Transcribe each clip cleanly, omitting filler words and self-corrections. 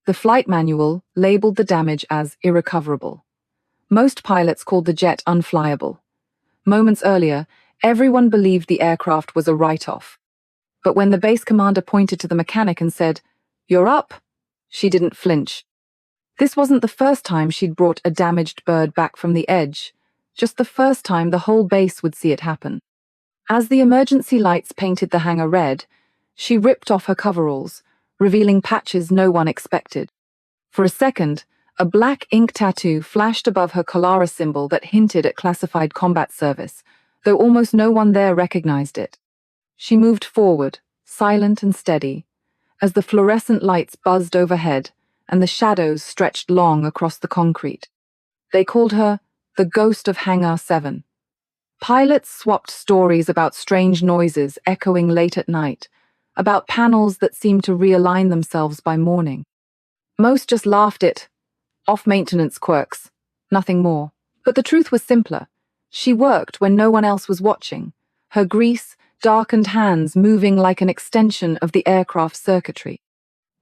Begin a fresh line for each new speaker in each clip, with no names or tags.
The flight manual labeled the damage as irrecoverable. Most pilots called the jet unflyable. Moments earlier, everyone believed the aircraft was a write-off. But when the base commander pointed to the mechanic and said, "You're up," she didn't flinch. This wasn't the first time she'd brought a damaged bird back from the edge, just the first time the whole base would see it happen. As the emergency lights painted the hangar red, she ripped off her coveralls, revealing patches no one expected. For a second, a black ink tattoo flashed above her Kalara symbol that hinted at classified combat service, though almost no one there recognized it. She moved forward, silent and steady, as the fluorescent lights buzzed overhead and the shadows stretched long across the concrete. They called her the Ghost of Hangar 7. Pilots swapped stories about strange noises echoing late at night, about panels that seemed to realign themselves by morning. Most just laughed at off-maintenance quirks, nothing more. But the truth was simpler. She worked when no one else was watching, her grease, darkened hands moving like an extension of the aircraft's circuitry.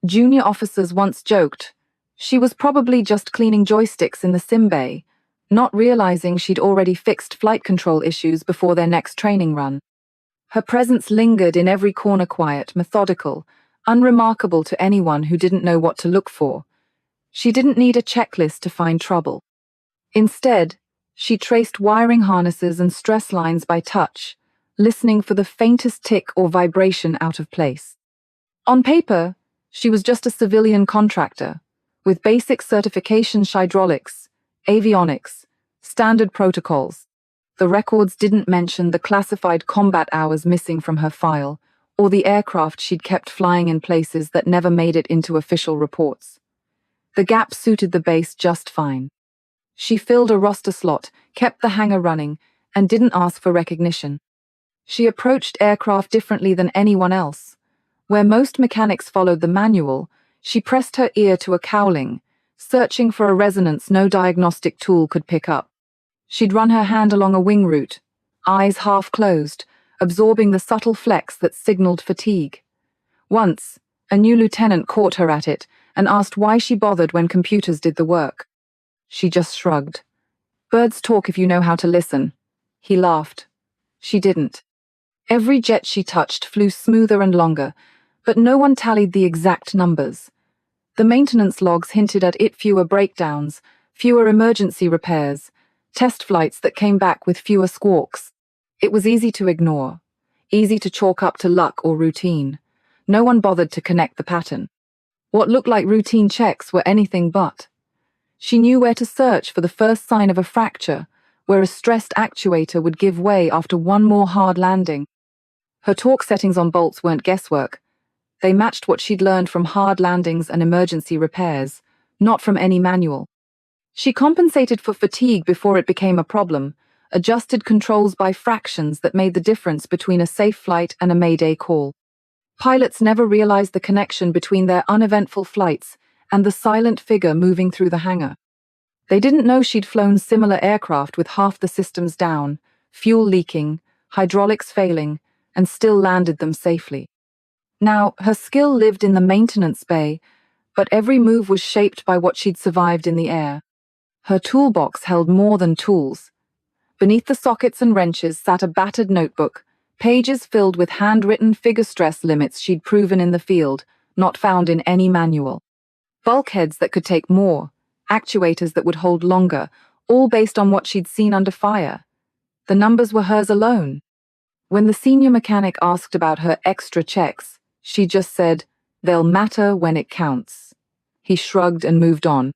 Junior officers once joked she was probably just cleaning joysticks in the sim bay, not realizing she'd already fixed flight control issues before their next training run. Her presence lingered in every corner, quiet, methodical, unremarkable to anyone who didn't know what to look for. She didn't need a checklist to find trouble. Instead, she traced wiring harnesses and stress lines by touch, listening for the faintest tick or vibration out of place. On paper, she was just a civilian contractor, with basic certifications: hydraulics, avionics, standard protocols. The records didn't mention the classified combat hours missing from her file, or the aircraft she'd kept flying in places that never made it into official reports. The gap suited the base just fine. She filled a roster slot, kept the hangar running, and didn't ask for recognition. She approached aircraft differently than anyone else. Where most mechanics followed the manual, she pressed her ear to a cowling, searching for a resonance no diagnostic tool could pick up. She'd run her hand along a wing route, eyes half closed, absorbing the subtle flex that signaled fatigue. Once, a new lieutenant caught her at it and asked why she bothered when computers did the work. She just shrugged. "Birds talk if you know how to listen." He laughed. She didn't. Every jet she touched flew smoother and longer, but no one tallied the exact numbers. The maintenance logs hinted at fewer breakdowns, fewer emergency repairs, test flights that came back with fewer squawks. It was easy to ignore, easy to chalk up to luck or routine. No one bothered to connect the pattern. What looked like routine checks were anything but. She knew where to search for the first sign of a fracture, where a stressed actuator would give way after one more hard landing. Her torque settings on bolts weren't guesswork. They matched what she'd learned from hard landings and emergency repairs, not from any manual. She compensated for fatigue before it became a problem, adjusted controls by fractions that made the difference between a safe flight and a mayday call. Pilots never realized the connection between their uneventful flights and the silent figure moving through the hangar. They didn't know she'd flown similar aircraft with half the systems down, fuel leaking, hydraulics failing, and still landed them safely. Now, her skill lived in the maintenance bay, but every move was shaped by what she'd survived in the air. Her toolbox held more than tools. Beneath the sockets and wrenches sat a battered notebook, pages filled with handwritten figure stress limits she'd proven in the field, not found in any manual. Bulkheads that could take more, actuators that would hold longer, all based on what she'd seen under fire. The numbers were hers alone. When the senior mechanic asked about her extra checks, she just said, "They'll matter when it counts." He shrugged and moved on.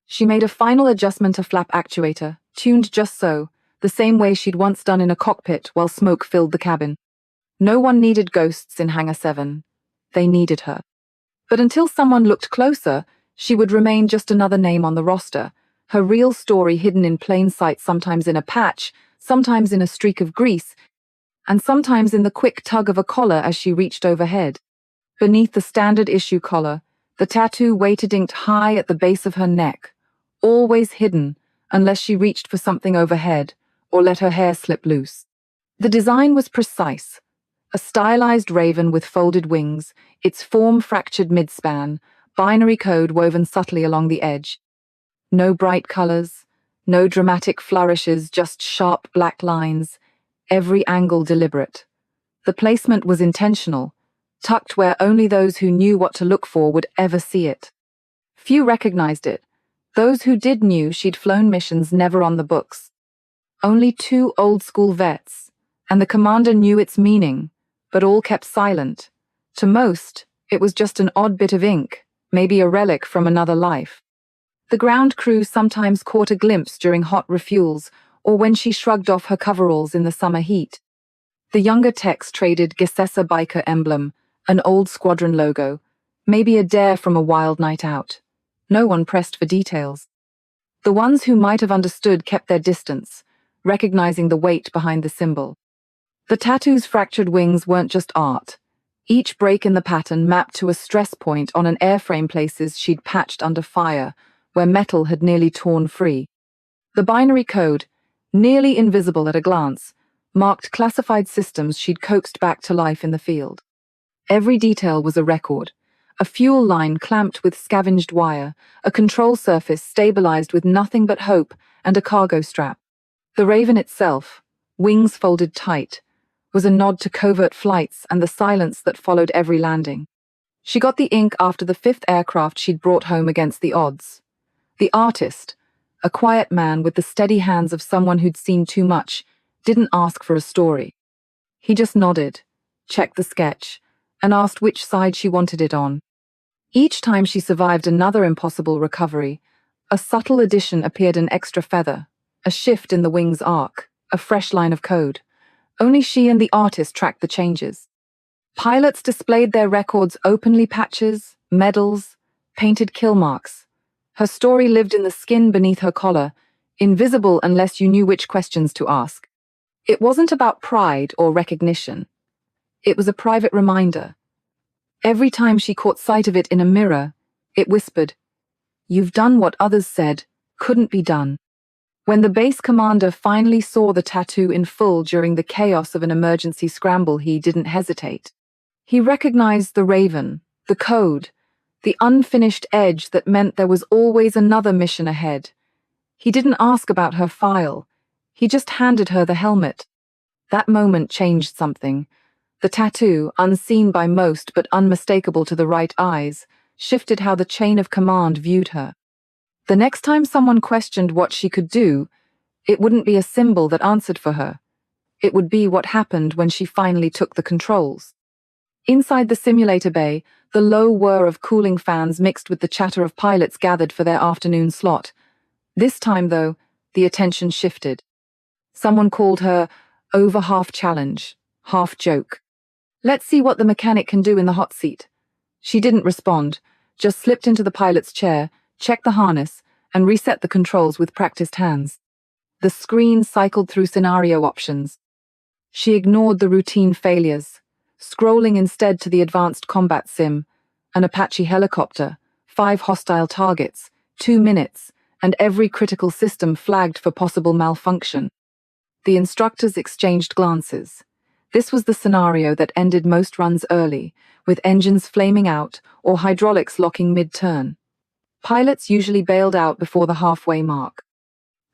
She made a final adjustment to flap actuator, tuned just so, the same way she'd once done in a cockpit while smoke filled the cabin. No one needed ghosts in Hangar 7. They needed her. But until someone looked closer, she would remain just another name on the roster, her real story hidden in plain sight, sometimes in a patch, sometimes in a streak of grease, and sometimes in the quick tug of a collar as she reached overhead. Beneath the standard issue collar, the tattoo waited inked high at the base of her neck, always hidden unless she reached for something overhead or let her hair slip loose. The design was precise. A stylized raven with folded wings, its form fractured mid-span, binary code woven subtly along the edge. No bright colors, no dramatic flourishes, just sharp black lines, every angle deliberate. The placement was intentional, tucked where only those who knew what to look for would ever see it. Few recognized it. Those who did knew she'd flown missions never on the books. Only 2 old-school vets, and the commander knew its meaning, but all kept silent. To most, it was just an odd bit of ink, maybe a relic from another life. The ground crew sometimes caught a glimpse during hot refuels or when she shrugged off her coveralls in the summer heat. The younger techs traded Gesessa biker emblem, an old squadron logo, maybe a dare from a wild night out. No one pressed for details. The ones who might have understood kept their distance, recognizing the weight behind the symbol. The tattoo's fractured wings weren't just art. Each break in the pattern mapped to a stress point on an airframe, places she'd patched under fire, where metal had nearly torn free. The binary code, nearly invisible at a glance, marked classified systems she'd coaxed back to life in the field. Every detail was a record. A fuel line clamped with scavenged wire, a control surface stabilized with nothing but hope, and a cargo strap. The Raven itself, wings folded tight, was a nod to covert flights and the silence that followed every landing. She got the ink after the 5th aircraft she'd brought home against the odds. The artist, a quiet man with the steady hands of someone who'd seen too much, didn't ask for a story. He just nodded, checked the sketch, and asked which side she wanted it on. Each time she survived another impossible recovery, a subtle addition appeared, an extra feather, a shift in the wing's arc, a fresh line of code. Only she and the artist tracked the changes. Pilots displayed their records openly, patches, medals, painted kill marks. Her story lived in the skin beneath her collar, invisible unless you knew which questions to ask. It wasn't about pride or recognition. It was a private reminder. Every time she caught sight of it in a mirror, it whispered, "You've done what others said couldn't be done." When the base commander finally saw the tattoo in full during the chaos of an emergency scramble, he didn't hesitate. He recognized the Raven, the code, the unfinished edge that meant there was always another mission ahead. He didn't ask about her file. He just handed her the helmet. That moment changed something. The tattoo, unseen by most but unmistakable to the right eyes, shifted how the chain of command viewed her. The next time someone questioned what she could do, it wouldn't be a symbol that answered for her. It would be what happened when she finally took the controls. Inside the simulator bay, the low whir of cooling fans mixed with the chatter of pilots gathered for their afternoon slot. This time, though, the attention shifted. Someone called her over half challenge, half joke. "Let's see what the mechanic can do in the hot seat." She didn't respond, just slipped into the pilot's chair, checked the harness, and reset the controls with practiced hands. The screen cycled through scenario options. She ignored the routine failures, scrolling instead to the advanced combat sim, an Apache helicopter, 5 hostile targets, 2 minutes, and every critical system flagged for possible malfunction. The instructors exchanged glances. This was the scenario that ended most runs early, with engines flaming out or hydraulics locking mid-turn. Pilots usually bailed out before the halfway mark.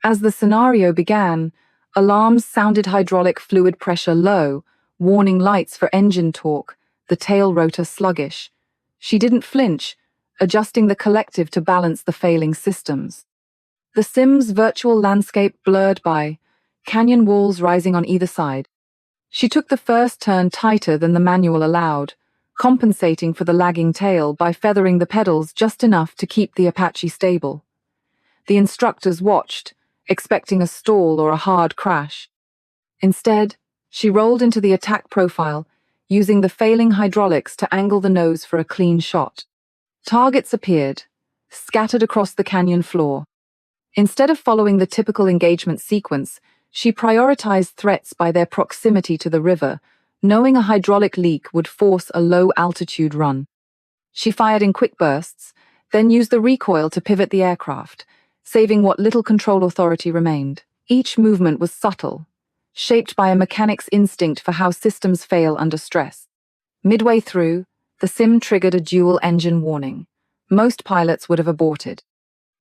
As the scenario began, alarms sounded, hydraulic fluid pressure low, warning lights for engine torque, the tail rotor sluggish. She didn't flinch, adjusting the collective to balance the failing systems. The sim's virtual landscape blurred by, canyon walls rising on either side. She took the first turn tighter than the manual allowed, compensating for the lagging tail by feathering the pedals just enough to keep the Apache stable. The instructors watched, expecting a stall or a hard crash. Instead, she rolled into the attack profile, using the failing hydraulics to angle the nose for a clean shot. Targets appeared, scattered across the canyon floor. Instead of following the typical engagement sequence, she prioritized threats by their proximity to the river, knowing a hydraulic leak would force a low-altitude run. She fired in quick bursts, then used the recoil to pivot the aircraft, saving what little control authority remained. Each movement was subtle, shaped by a mechanic's instinct for how systems fail under stress. Midway through, the sim triggered a dual-engine warning. Most pilots would have aborted.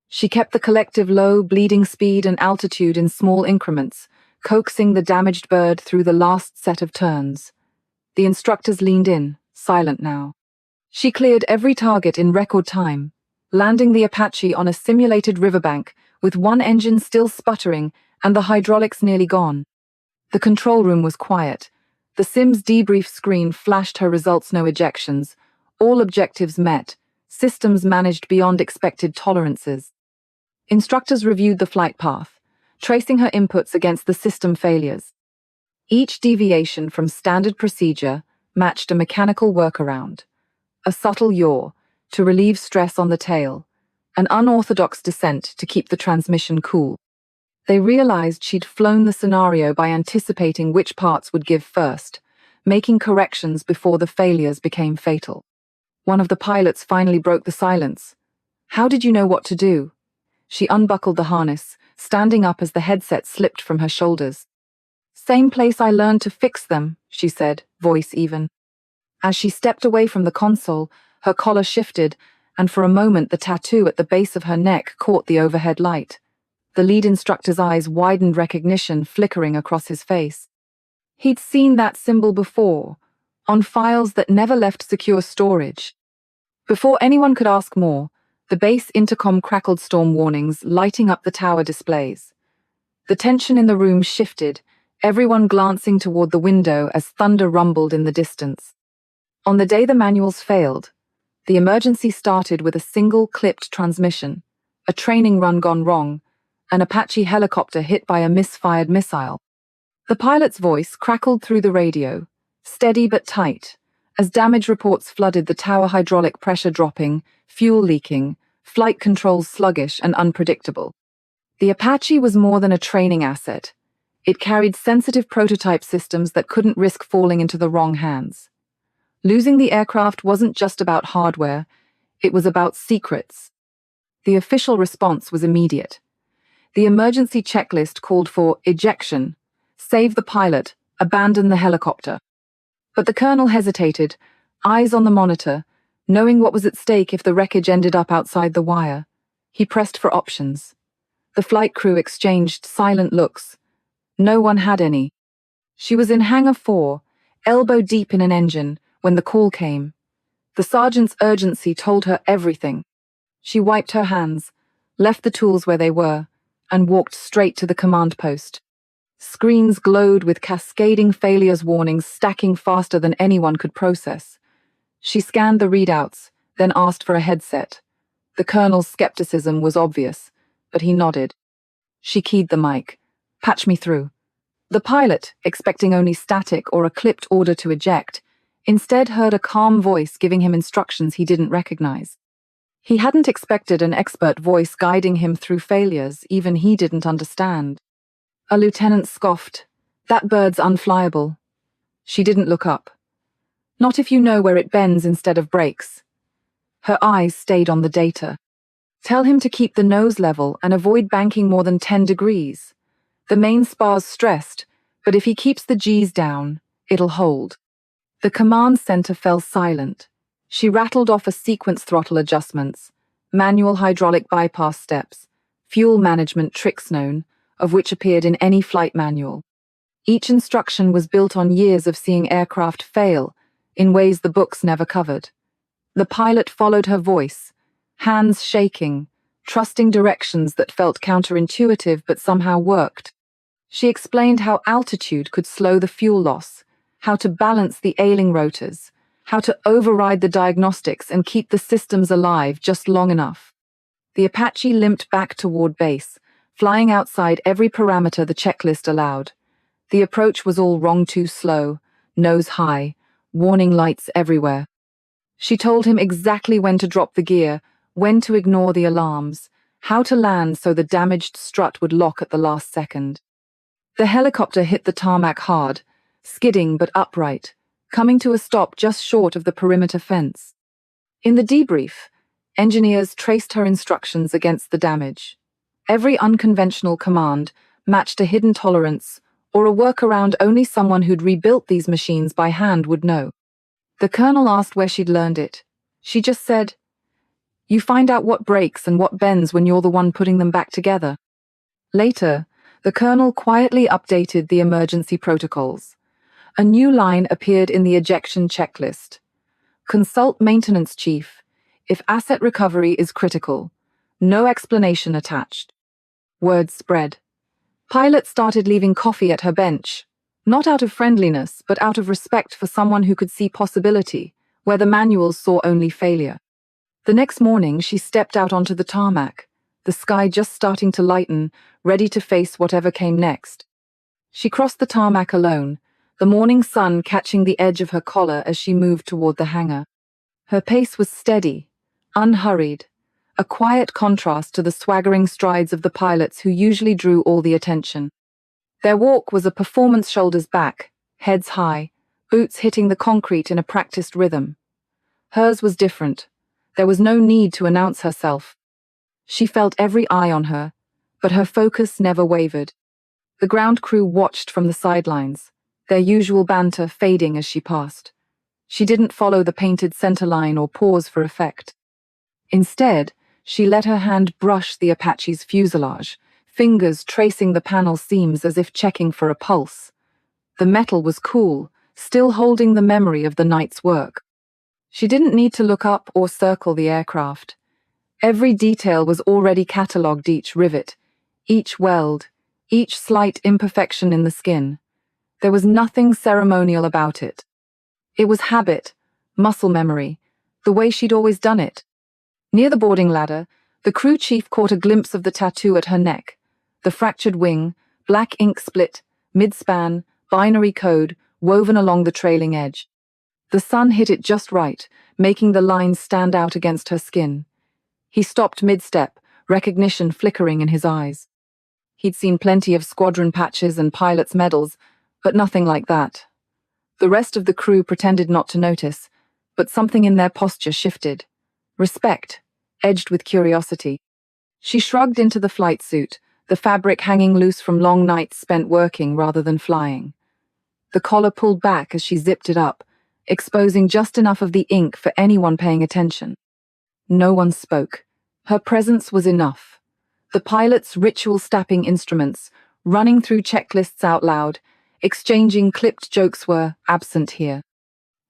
She kept the collective low, bleeding speed and altitude in small increments, coaxing the damaged bird through the last set of turns. The instructors leaned in, silent now. She cleared every target in record time, landing the Apache on a simulated riverbank with one engine still sputtering and the hydraulics nearly gone. The control room was quiet. The Sim's debrief screen flashed her results: no ejections, all objectives met, systems managed beyond expected tolerances. Instructors reviewed the flight path, tracing her inputs against the system failures. Each deviation from standard procedure matched a mechanical workaround: a subtle yaw to relieve stress on the tail, an unorthodox descent to keep the transmission cool. They realized she'd flown the scenario by anticipating which parts would give first, making corrections before the failures became fatal. One of the pilots finally broke the silence. "How did you know what to do?" She unbuckled the harness, standing up as the headset slipped from her shoulders. "Same place I learned to fix them," she said, voice even. As she stepped away from the console, her collar shifted, and for a moment the tattoo at the base of her neck caught the overhead light. The lead instructor's eyes widened, recognition flickering across his face. He'd seen that symbol before, on files that never left secure storage. Before anyone could ask more, the base intercom crackled storm warnings, lighting up the tower displays. The tension in the room shifted, everyone glancing toward the window as thunder rumbled in the distance. On the day the manuals failed, the emergency started with a single clipped transmission, a training run gone wrong, an Apache helicopter hit by a misfired missile. The pilot's voice crackled through the radio, steady but tight, as damage reports flooded the tower: hydraulic pressure dropping, fuel leaking, flight controls sluggish and unpredictable. The Apache was more than a training asset. It carried sensitive prototype systems that couldn't risk falling into the wrong hands. Losing the aircraft wasn't just about hardware, it was about secrets. The official response was immediate. The emergency checklist called for ejection, save the pilot, abandon the helicopter. But the colonel hesitated, eyes on the monitor, knowing what was at stake if the wreckage ended up outside the wire. He pressed for options. The flight crew exchanged silent looks. No one had any. She was in Hangar 4, elbow deep in an engine, when the call came. The sergeant's urgency told her everything. She wiped her hands, left the tools where they were, and walked straight to the command post. Screens glowed with cascading failures warnings stacking faster than anyone could process. She scanned the readouts, then asked for a headset. The colonel's skepticism was obvious, but he nodded. She keyed the mic. "Patch me through." The pilot, expecting only static or a clipped order to eject, instead heard a calm voice giving him instructions he didn't recognize. He hadn't expected an expert voice guiding him through failures even he didn't understand. A lieutenant scoffed. "That bird's unflyable." She didn't look up. "Not if you know where it bends instead of breaks." Her eyes stayed on the data. "Tell him to keep the nose level and avoid banking more than 10 degrees. The main spar's stressed, but if he keeps the G's down, it'll hold." The command center fell silent. She rattled off a sequence: throttle adjustments, manual hydraulic bypass steps, fuel management tricks known, of which appeared in any flight manual. Each instruction was built on years of seeing aircraft fail in ways the books never covered. The pilot followed her voice, hands shaking, trusting directions that felt counterintuitive but somehow worked. She explained how altitude could slow the fuel loss, how to balance the ailing rotors, how to override the diagnostics and keep the systems alive just long enough. The Apache limped back toward base, flying outside every parameter the checklist allowed. The approach was all wrong: too slow, nose high, warning lights everywhere. She told him exactly when to drop the gear, when to ignore the alarms, how to land so the damaged strut would lock at the last second. The helicopter hit the tarmac hard, skidding but upright, coming to a stop just short of the perimeter fence. In the debrief, engineers traced her instructions against the damage. Every unconventional command matched a hidden tolerance or a workaround only someone who'd rebuilt these machines by hand would know. The colonel asked where she'd learned it. She just said, You find out what breaks and what bends when you're the one putting them back together. Later, the colonel quietly updated the emergency protocols. A new line appeared in the ejection checklist. Consult maintenance chief if asset recovery is critical. No explanation attached. Word spread. Pilots started leaving coffee at her bench, not out of friendliness, but out of respect for someone who could see possibility, where the manuals saw only failure. The next morning, she stepped out onto the tarmac, the sky just starting to lighten, ready to face whatever came next. She crossed the tarmac alone, the morning sun catching the edge of her collar as she moved toward the hangar. Her pace was steady, unhurried, a quiet contrast to the swaggering strides of the pilots who usually drew all the attention. Their walk was a performance shoulders back, heads high, boots hitting the concrete in a practiced rhythm. Hers was different. There was no need to announce herself. She felt every eye on her, but her focus never wavered. The ground crew watched from the sidelines, their usual banter fading as she passed. She didn't follow the painted center line or pause for effect. Instead, she let her hand brush the Apache's fuselage, fingers tracing the panel seams as if checking for a pulse. The metal was cool, still holding the memory of the night's work. She didn't need to look up or circle the aircraft. Every detail was already catalogued, each rivet, each weld, each slight imperfection in the skin. There was nothing ceremonial about it. It was habit, muscle memory, the way she'd always done it. Near the boarding ladder, the crew chief caught a glimpse of the tattoo at her neck, the fractured wing, black ink split, mid-span, binary code woven along the trailing edge. The sun hit it just right, making the lines stand out against her skin. He stopped mid-step, recognition flickering in his eyes. He'd seen plenty of squadron patches and pilots' medals, but nothing like that. The rest of the crew pretended not to notice, but something in their posture shifted. Respect, edged with curiosity. She shrugged into the flight suit, the fabric hanging loose from long nights spent working rather than flying. The collar pulled back as she zipped it up, exposing just enough of the ink for anyone paying attention. No one spoke. Her presence was enough. The pilots' ritual-stapping instruments, running through checklists out loud, exchanging clipped jokes were absent here.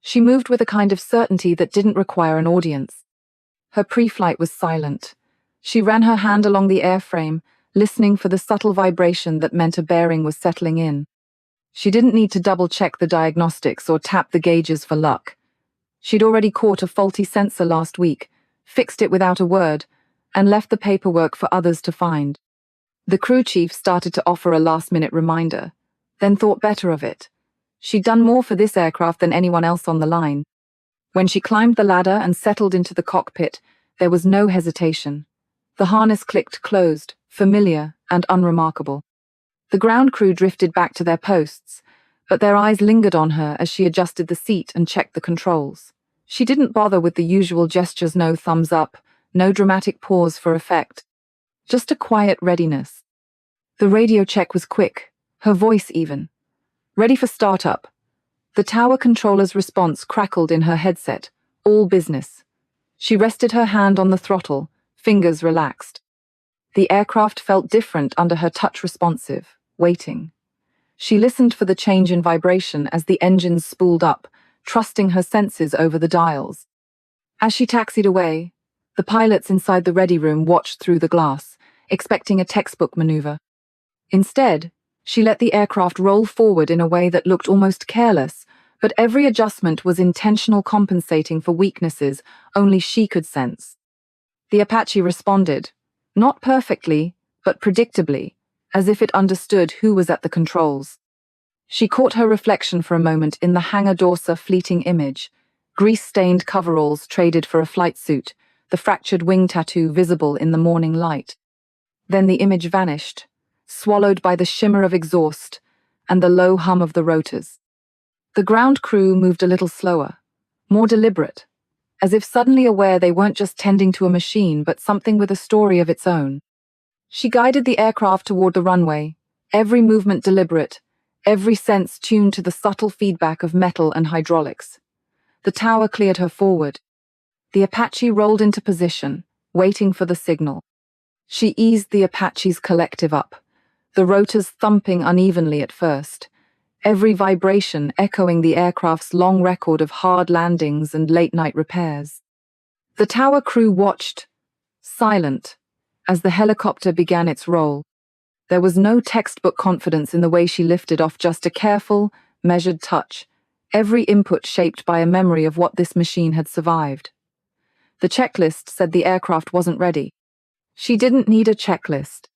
She moved with a kind of certainty that didn't require an audience. Her pre-flight was silent. She ran her hand along the airframe, listening for the subtle vibration that meant a bearing was settling in. She didn't need to double-check the diagnostics or tap the gauges for luck. She'd already caught a faulty sensor last week, fixed it without a word, and left the paperwork for others to find. The crew chief started to offer a last-minute reminder, then thought better of it. She'd done more for this aircraft than anyone else on the line. When she climbed the ladder and settled into the cockpit, there was no hesitation. The harness clicked closed, familiar and unremarkable. The ground crew drifted back to their posts, but their eyes lingered on her as she adjusted the seat and checked the controls. She didn't bother with the usual gestures, no thumbs up, no dramatic pause for effect. Just a quiet readiness. The radio check was quick, her voice even. Ready for startup. The tower controller's response crackled in her headset, all business. She rested her hand on the throttle, fingers relaxed. The aircraft felt different under her touch, responsive, waiting. She listened for the change in vibration as the engines spooled up, trusting her senses over the dials. As she taxied away, the pilots inside the ready room watched through the glass, expecting a textbook maneuver. Instead, she let the aircraft roll forward in a way that looked almost careless, but every adjustment was intentional, compensating for weaknesses only she could sense. The Apache responded, not perfectly, but predictably, as if it understood who was at the controls. She caught her reflection for a moment in the hangar dorsal fleeting image, grease-stained coveralls traded for a flight suit, the fractured wing tattoo visible in the morning light. Then the image vanished, swallowed by the shimmer of exhaust and the low hum of the rotors. The ground crew moved a little slower, more deliberate, as if suddenly aware they weren't just tending to a machine but something with a story of its own. She guided the aircraft toward the runway, every movement deliberate, every sense tuned to the subtle feedback of metal and hydraulics. The tower cleared her forward. The Apache rolled into position, waiting for the signal. She eased the Apache's collective up, the rotors thumping unevenly at first, every vibration echoing the aircraft's long record of hard landings and late-night repairs. The tower crew watched, silent, as the helicopter began its roll. There was no textbook confidence in the way she lifted off, just a careful, measured touch, every input shaped by a memory of what this machine had survived. The checklist said the aircraft wasn't ready. She didn't need a checklist.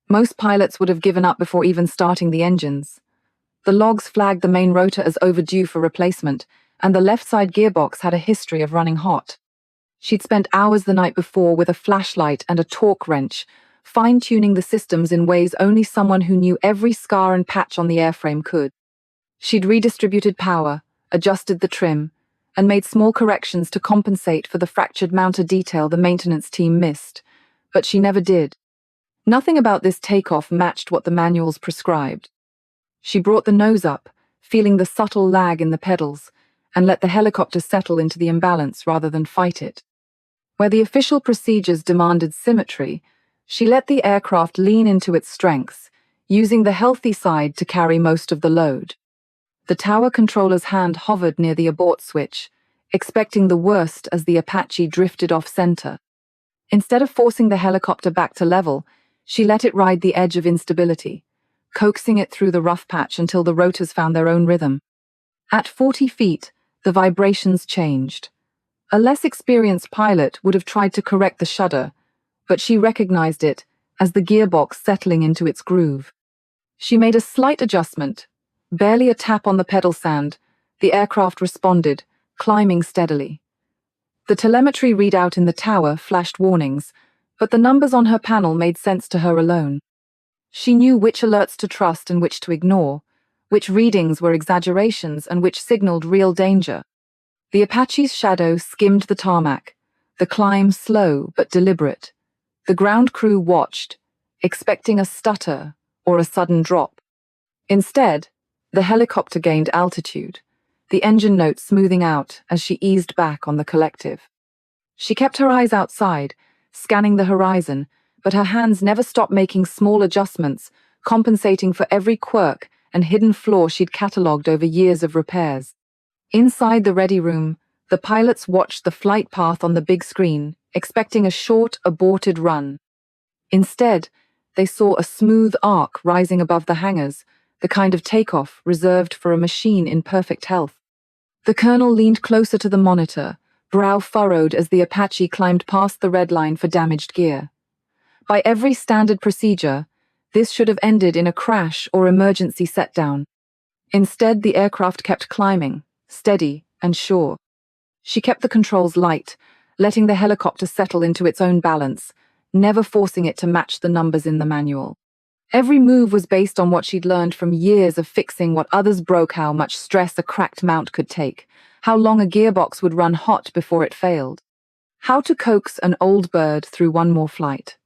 Most pilots would have given up before even starting the engines. The logs flagged the main rotor as overdue for replacement, and the left side gearbox had a history of running hot. She'd spent hours the night before with a flashlight and a torque wrench, fine-tuning the systems in ways only someone who knew every scar and patch on the airframe could. She'd redistributed power, adjusted the trim, and made small corrections to compensate for the fractured mounter detail the maintenance team missed, but she never did. Nothing about this takeoff matched what the manuals prescribed. She brought the nose up, feeling the subtle lag in the pedals, and let the helicopter settle into the imbalance rather than fight it. Where the official procedures demanded symmetry, she let the aircraft lean into its strengths, using the healthy side to carry most of the load. The tower controller's hand hovered near the abort switch, expecting the worst as the Apache drifted off center. Instead of forcing the helicopter back to level, she let it ride the edge of instability, coaxing it through the rough patch until the rotors found their own rhythm. At 40 feet, the vibrations changed. A less experienced pilot would have tried to correct the shudder, but she recognized it as the gearbox settling into its groove. She made a slight adjustment, barely a tap on the pedal sand. The aircraft responded, climbing steadily. The telemetry readout in the tower flashed warnings, but the numbers on her panel made sense to her alone. She knew which alerts to trust and which to ignore, which readings were exaggerations and which signaled real danger. The Apache's shadow skimmed the tarmac, the climb slow but deliberate. The ground crew watched, expecting a stutter or a sudden drop. Instead, the helicopter gained altitude, the engine note smoothing out as she eased back on the collective. She kept her eyes outside, scanning the horizon, but her hands never stopped making small adjustments, compensating for every quirk and hidden flaw she'd catalogued over years of repairs. Inside the ready room, the pilots watched the flight path on the big screen, expecting a short, aborted run. Instead, they saw a smooth arc rising above the hangars, the kind of takeoff reserved for a machine in perfect health. The colonel leaned closer to the monitor, brow furrowed as the Apache climbed past the red line for damaged gear. By every standard procedure, this should have ended in a crash or emergency setdown. Instead, the aircraft kept climbing, steady and sure. She kept the controls light, letting the helicopter settle into its own balance, never forcing it to match the numbers in the manual. Every move was based on what she'd learned from years of fixing what others broke: how much stress a cracked mount could take, how long a gearbox would run hot before it failed, how to coax an old bird through one more flight.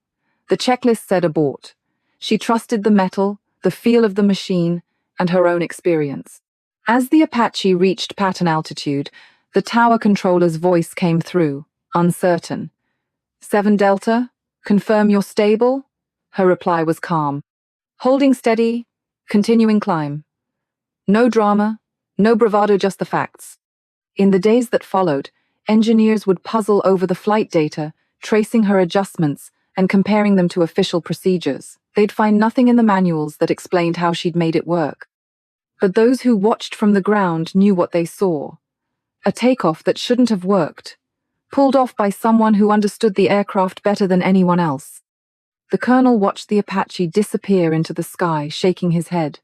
The checklist said abort. She trusted the metal, the feel of the machine, and her own experience. As the Apache reached pattern altitude, the tower controller's voice came through, uncertain. 7 Delta, confirm you're stable? Her reply was calm. Holding steady, continuing climb. No drama, no bravado, just the facts. In the days that followed, engineers would puzzle over the flight data, tracing her adjustments and comparing them to official procedures. They'd find nothing in the manuals that explained how she'd made it work. But those who watched from the ground knew what they saw. A takeoff that shouldn't have worked, pulled off by someone who understood the aircraft better than anyone else. The colonel watched the Apache disappear into the sky, shaking his head.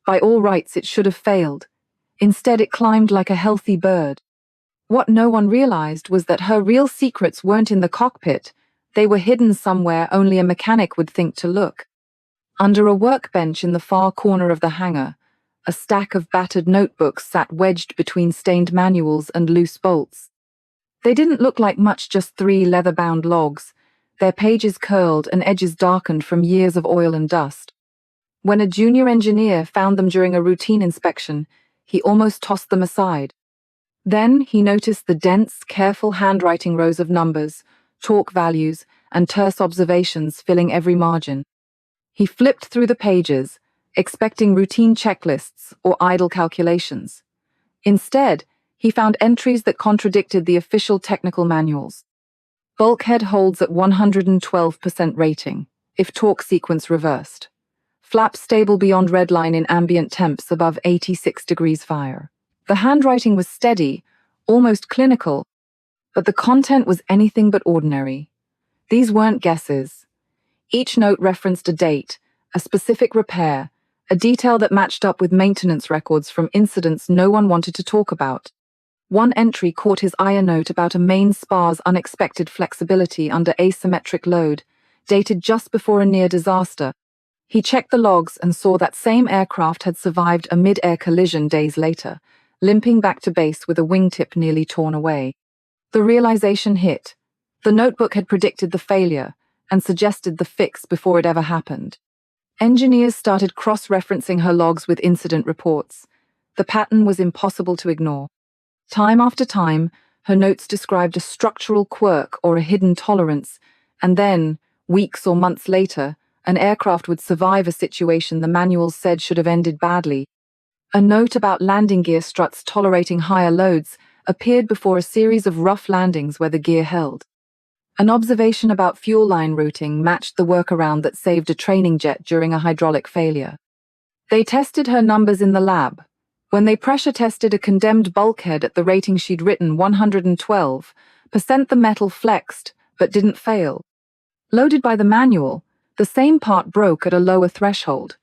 By all rights, it should have failed. Instead, it climbed like a healthy bird. What no one realized was that her real secrets weren't in the cockpit. They were hidden somewhere only a mechanic would think to look. Under a workbench in the far corner of the hangar, a stack of battered notebooks sat wedged between stained manuals and loose bolts. They didn't look like much, just 3 leather-bound logs, their pages curled and edges darkened from years of oil and dust. When a junior engineer found them during a routine inspection, he almost tossed them aside. Then he noticed the dense, careful handwriting rows of numbers, torque values, and terse observations filling every margin. He flipped through the pages, expecting routine checklists or idle calculations. Instead, he found entries that contradicted the official technical manuals. Bulkhead holds at 112% rating, if torque sequence reversed. Flap stable beyond redline in ambient temps above 86 degrees fire. The handwriting was steady, almost clinical, but the content was anything but ordinary. These weren't guesses. Each note referenced a date, a specific repair, a detail that matched up with maintenance records from incidents no one wanted to talk about. One entry caught his eye, a note about a main spar's unexpected flexibility under asymmetric load, dated just before a near disaster. He checked the logs and saw that same aircraft had survived a mid-air collision days later, limping back to base with a wingtip nearly torn away. The realization hit. The notebook had predicted the failure and suggested the fix before it ever happened. Engineers started cross-referencing her logs with incident reports. The pattern was impossible to ignore. Time after time, her notes described a structural quirk or a hidden tolerance, and then, weeks or months later, an aircraft would survive a situation the manuals said should have ended badly. A note about landing gear struts tolerating higher loads appeared before a series of rough landings where the gear held. An observation about fuel line routing matched the workaround that saved a training jet during a hydraulic failure. They tested her numbers in the lab. When they pressure tested a condemned bulkhead at the rating she'd written, 112%, the metal flexed but didn't fail. Loaded by the manual, the same part broke at a lower threshold.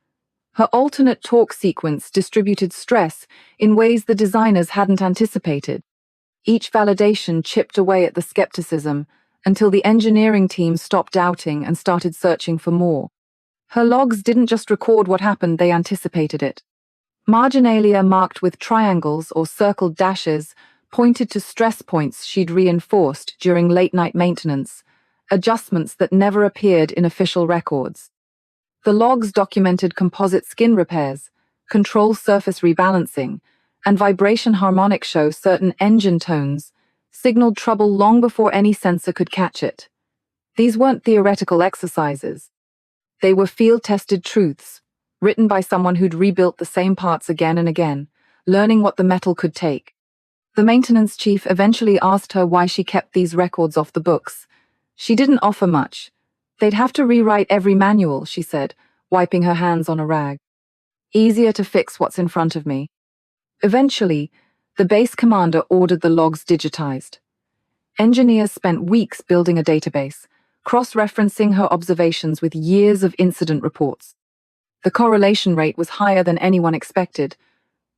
Her alternate torque sequence distributed stress in ways the designers hadn't anticipated. Each validation chipped away at the skepticism until the engineering team stopped doubting and started searching for more. Her logs didn't just record what happened, they anticipated it. Marginalia marked with triangles or circled dashes pointed to stress points she'd reinforced during late-night maintenance, adjustments that never appeared in official records. The logs documented composite skin repairs, control surface rebalancing, and vibration harmonics show certain engine tones signaled trouble long before any sensor could catch it. These weren't theoretical exercises. They were field-tested truths, written by someone who'd rebuilt the same parts again and again, learning what the metal could take. The maintenance chief eventually asked her why she kept these records off the books. She didn't offer much. They'd have to rewrite every manual, she said, wiping her hands on a rag. Easier to fix what's in front of me. Eventually, the base commander ordered the logs digitized. Engineers spent weeks building a database, cross-referencing her observations with years of incident reports. The correlation rate was higher than anyone expected.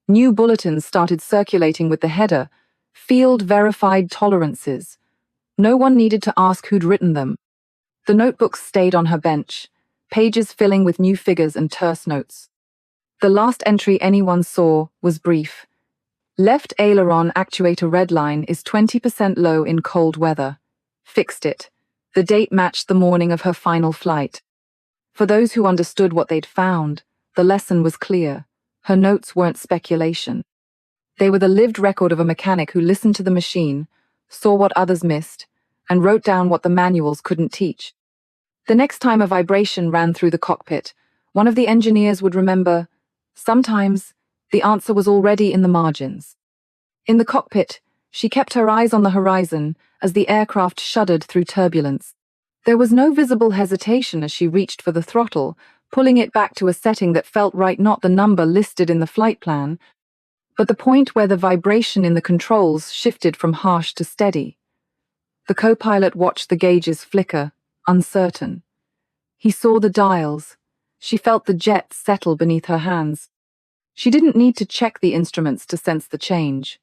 New bulletins started circulating with the header, "Field Verified Tolerances." No one needed to ask who'd written them. The notebooks stayed on her bench, pages filling with new figures and terse notes. The last entry anyone saw was brief. Left aileron actuator redline is 20% low in cold weather. Fixed it. The date matched the morning of her final flight. For those who understood what they'd found, the lesson was clear. Her notes weren't speculation. They were the lived record of a mechanic who listened to the machine, saw what others missed, and wrote down what the manuals couldn't teach. The next time a vibration ran through the cockpit, one of the engineers would remember, sometimes, the answer was already in the margins. In the cockpit, she kept her eyes on the horizon as the aircraft shuddered through turbulence. There was no visible hesitation as she reached for the throttle, pulling it back to a setting that felt right, not the number listed in the flight plan, but the point where the vibration in the controls shifted from harsh to steady. The co-pilot watched the gauges flicker, uncertain. He saw the dials. She felt the jet settle beneath her hands. She didn't need to check the instruments to sense the change.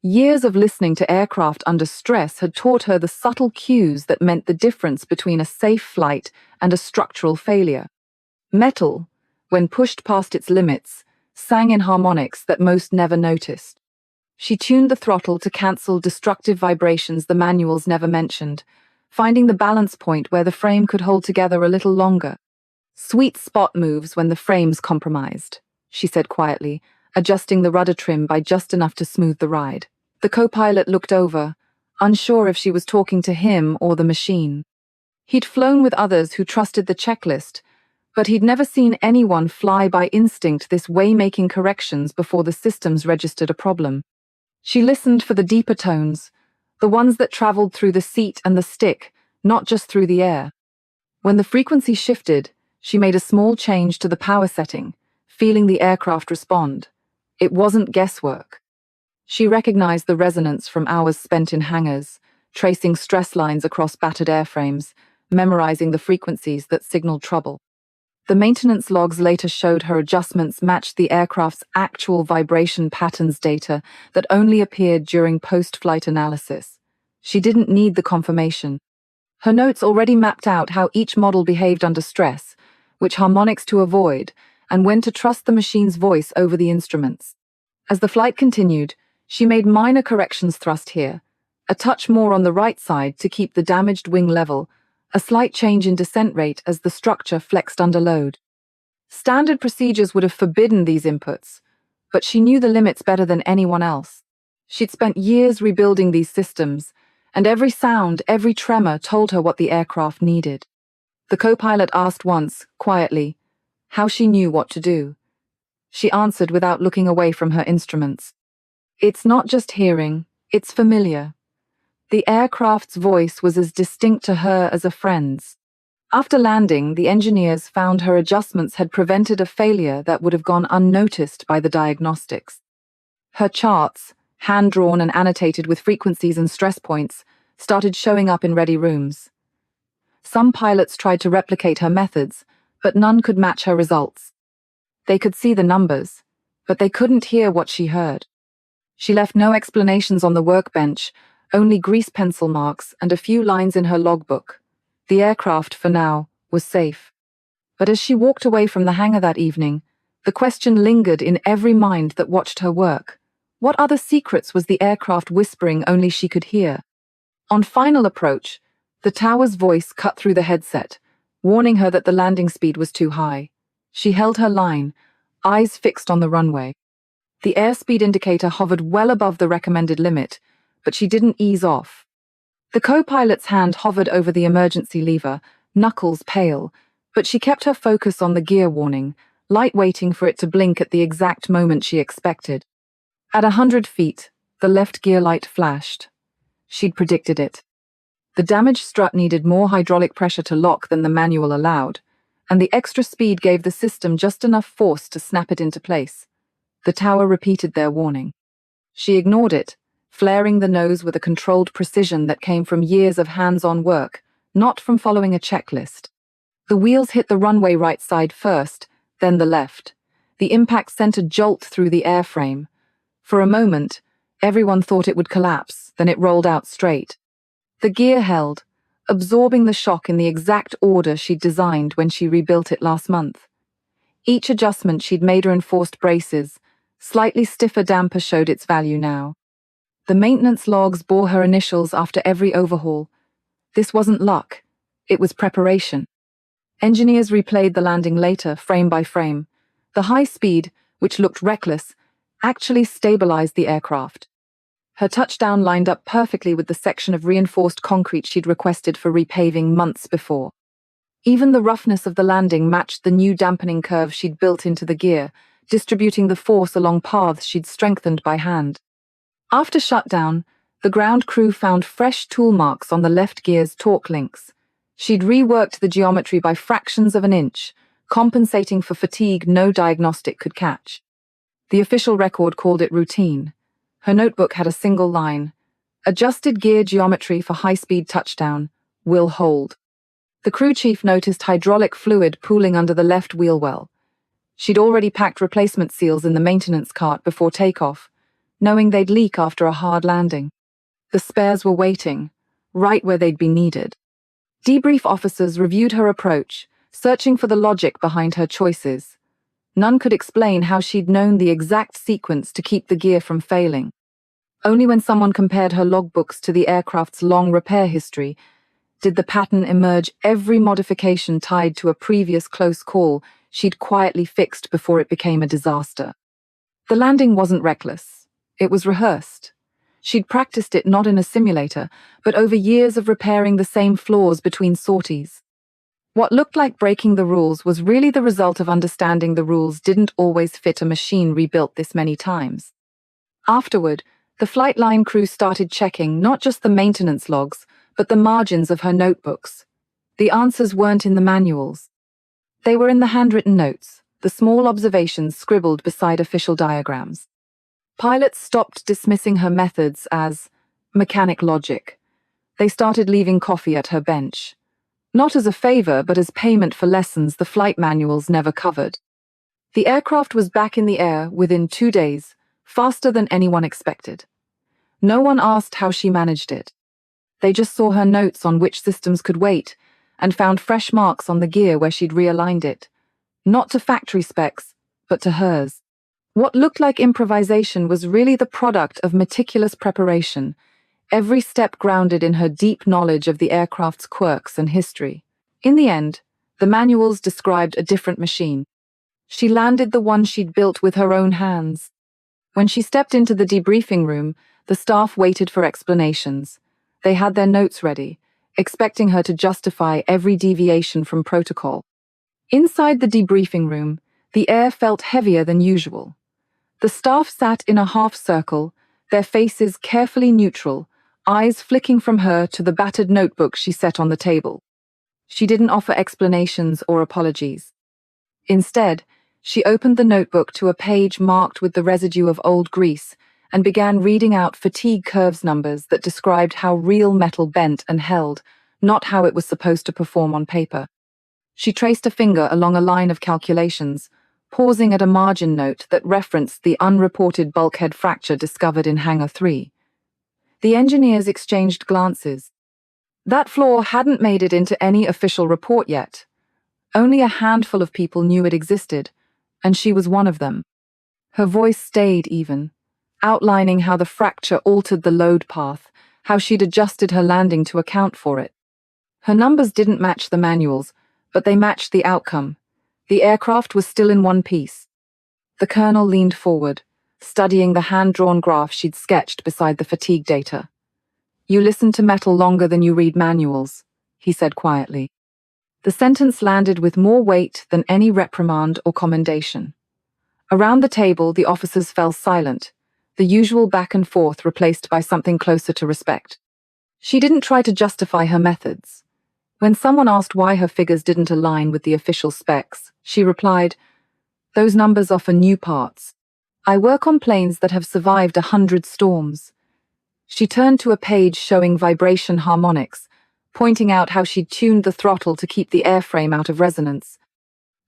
Years of listening to aircraft under stress had taught her the subtle cues that meant the difference between a safe flight and a structural failure. Metal, when pushed past its limits, sang in harmonics that most never noticed. She tuned the throttle to cancel destructive vibrations the manuals never mentioned, finding the balance point where the frame could hold together a little longer. "Sweet spot moves when the frame's compromised," she said quietly, adjusting the rudder trim by just enough to smooth the ride. The co-pilot looked over, unsure if she was talking to him or the machine. He'd flown with others who trusted the checklist, but he'd never seen anyone fly by instinct this way, making corrections before the systems registered a problem. She listened for the deeper tones, the ones that traveled through the seat and the stick, not just through the air. When the frequency shifted, she made a small change to the power setting, feeling the aircraft respond. It wasn't guesswork. She recognized the resonance from hours spent in hangars, tracing stress lines across battered airframes, memorizing the frequencies that signaled trouble. The maintenance logs later showed her adjustments matched the aircraft's actual vibration patterns data that only appeared during post-flight analysis. She didn't need the confirmation. Her notes already mapped out how each model behaved under stress, which harmonics to avoid, and when to trust the machine's voice over the instruments. As the flight continued, she made minor corrections thrust here, a touch more on the right side to keep the damaged wing level, a slight change in descent rate as the structure flexed under load. Standard procedures would have forbidden these inputs, but she knew the limits better than anyone else. She'd spent years rebuilding these systems, and every sound, every tremor told her what the aircraft needed. The co-pilot asked once, quietly, how she knew what to do. She answered without looking away from her instruments. It's not just hearing, it's familiar. The aircraft's voice was as distinct to her as a friend's. After landing, the engineers found her adjustments had prevented a failure that would have gone unnoticed by the diagnostics. Her charts, hand-drawn and annotated with frequencies and stress points, started showing up in ready rooms. Some pilots tried to replicate her methods, but none could match her results. They could see the numbers, but they couldn't hear what she heard. She left no explanations on the workbench, only grease pencil marks and a few lines in her logbook. The aircraft, for now, was safe. But as she walked away from the hangar that evening, the question lingered in every mind that watched her work. What other secrets was the aircraft whispering only she could hear? On final approach, the tower's voice cut through the headset, warning her that the landing speed was too high. She held her line, eyes fixed on the runway. The airspeed indicator hovered well above the recommended limit, but she didn't ease off. The co-pilot's hand hovered over the emergency lever, knuckles pale, but she kept her focus on the gear warning, light waiting for it to blink at the exact moment she expected. At 100 feet, the left gear light flashed. She'd predicted it. The damaged strut needed more hydraulic pressure to lock than the manual allowed, and the extra speed gave the system just enough force to snap it into place. The tower repeated their warning. She ignored it, flaring the nose with a controlled precision that came from years of hands-on work, not from following a checklist. The wheels hit the runway right side first, then the left. The impact sent a jolt through the airframe. For a moment, everyone thought it would collapse, then it rolled out straight. The gear held, absorbing the shock in the exact order she'd designed when she rebuilt it last month. Each adjustment she'd made reinforced braces. Slightly stiffer damper showed its value now. The maintenance logs bore her initials after every overhaul. This wasn't luck, it was preparation. Engineers replayed the landing later, frame by frame. The high speed, which looked reckless, actually stabilized the aircraft. Her touchdown lined up perfectly with the section of reinforced concrete she'd requested for repaving months before. Even the roughness of the landing matched the new dampening curve she'd built into the gear, distributing the force along paths she'd strengthened by hand. After shutdown, the ground crew found fresh tool marks on the left gear's torque links. She'd reworked the geometry by fractions of an inch, compensating for fatigue no diagnostic could catch. The official record called it routine. Her notebook had a single line: adjusted gear geometry for high-speed touchdown, will hold. The crew chief noticed hydraulic fluid pooling under the left wheel well. She'd already packed replacement seals in the maintenance cart before takeoff, knowing they'd leak after a hard landing. The spares were waiting, right where they'd be needed. Debrief officers reviewed her approach, searching for the logic behind her choices. None could explain how she'd known the exact sequence to keep the gear from failing. Only when someone compared her logbooks to the aircraft's long repair history did the pattern emerge, every modification tied to a previous close call she'd quietly fixed before it became a disaster. The landing wasn't reckless. It was rehearsed. She'd practiced it not in a simulator, but over years of repairing the same flaws between sorties. What looked like breaking the rules was really the result of understanding the rules didn't always fit a machine rebuilt this many times. Afterward, the flight line crew started checking not just the maintenance logs, but the margins of her notebooks. The answers weren't in the manuals. They were in the handwritten notes, the small observations scribbled beside official diagrams. Pilots stopped dismissing her methods as mechanic logic. They started leaving coffee at her bench. Not as a favor, but as payment for lessons the flight manuals never covered. The aircraft was back in the air within 2 days, faster than anyone expected. No one asked how she managed it. They just saw her notes on which systems could wait and found fresh marks on the gear where she'd realigned it, not to factory specs, but to hers. What looked like improvisation was really the product of meticulous preparation, every step grounded in her deep knowledge of the aircraft's quirks and history. In the end, the manuals described a different machine. She landed the one she'd built with her own hands. When she stepped into the debriefing room, the staff waited for explanations. They had their notes ready, expecting her to justify every deviation from protocol. Inside the debriefing room, the air felt heavier than usual. The staff sat in a half-circle, their faces carefully neutral, eyes flicking from her to the battered notebook she set on the table. She didn't offer explanations or apologies. Instead, she opened the notebook to a page marked with the residue of old grease and began reading out fatigue curves numbers that described how real metal bent and held, not how it was supposed to perform on paper. She traced a finger along a line of calculations, pausing at a margin note that referenced the unreported bulkhead fracture discovered in Hangar 3. The engineers exchanged glances. That flaw hadn't made it into any official report yet. Only a handful of people knew it existed, and she was one of them. Her voice stayed even, outlining how the fracture altered the load path, how she'd adjusted her landing to account for it. Her numbers didn't match the manuals, but they matched the outcome. The aircraft was still in one piece. The colonel leaned forward, studying the hand-drawn graph she'd sketched beside the fatigue data. "You listen to metal longer than you read manuals," he said quietly. The sentence landed with more weight than any reprimand or commendation. Around the table, the officers fell silent, the usual back and forth replaced by something closer to respect. She didn't try to justify her methods. When someone asked why her figures didn't align with the official specs, she replied, "Those numbers are for new parts. I work on planes that have survived 100 storms." She turned to a page showing vibration harmonics, pointing out how she'd tuned the throttle to keep the airframe out of resonance.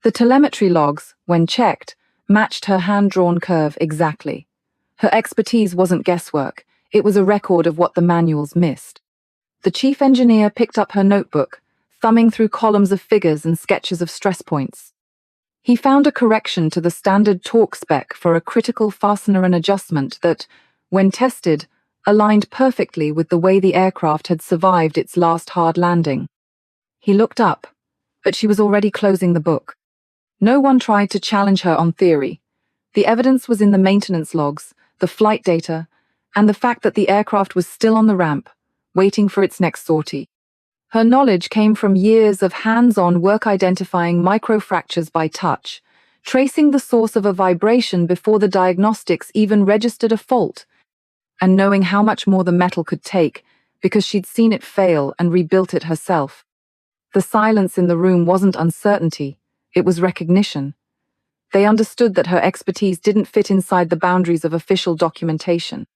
The telemetry logs, when checked, matched her hand-drawn curve exactly. Her expertise wasn't guesswork, it was a record of what the manuals missed. The chief engineer picked up her notebook, thumbing through columns of figures and sketches of stress points. He found a correction to the standard torque spec for a critical fastener and adjustment that, when tested, aligned perfectly with the way the aircraft had survived its last hard landing. He looked up, but she was already closing the book. No one tried to challenge her on theory. The evidence was in the maintenance logs, the flight data, and the fact that the aircraft was still on the ramp, waiting for its next sortie. Her knowledge came from years of hands-on work identifying microfractures by touch, tracing the source of a vibration before the diagnostics even registered a fault, and knowing how much more the metal could take because she'd seen it fail and rebuilt it herself. The silence in the room wasn't uncertainty, it was recognition. They understood that her expertise didn't fit inside the boundaries of official documentation.